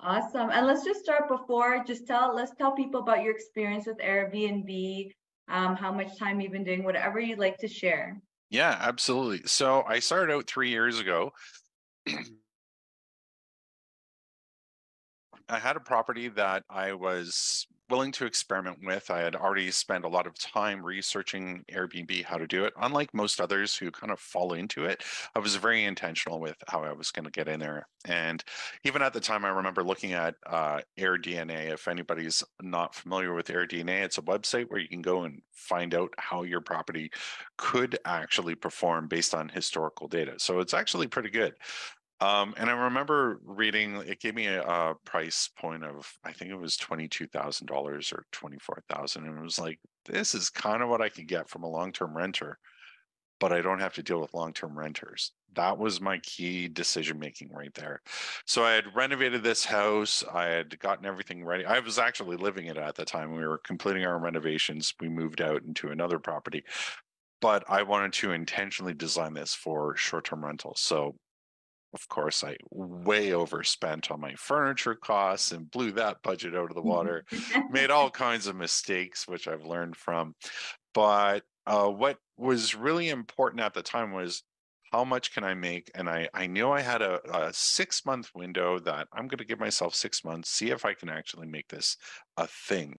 Awesome. And let's just start before, let's tell people about your experience with Airbnb, how much time you've been doing, whatever you'd like to share. Yeah, absolutely. So I started out 3 years ago. I had a property that I was willing to experiment with. I had already spent a lot of time researching Airbnb, how to do it. Unlike most others who kind of fall into it, I was very intentional with how I was going to get in there. And even at the time, I remember looking at AirDNA. If anybody's not familiar with AirDNA, it's a website where you can go and find out how your property could actually perform based on historical data. So it's actually pretty good. And I remember reading, it gave me a price point of, I think it was $22,000 or 24,000. And it was like, this is kind of what I could get from a long-term renter, but I don't have to deal with long-term renters. That was my key decision making right there. So I had renovated this house. I had gotten everything ready. I was actually living in it at the time. We were completing our renovations. We moved out into another property, but I wanted to intentionally design this for short-term rentals. So of course, I way overspent on my furniture costs and blew that budget out of the water. Made all kinds of mistakes, which I've learned from. But what was really important at the time was how much can I make? And I knew I had a 6 month window that I'm going to give myself 6 months, see if I can actually make this a thing.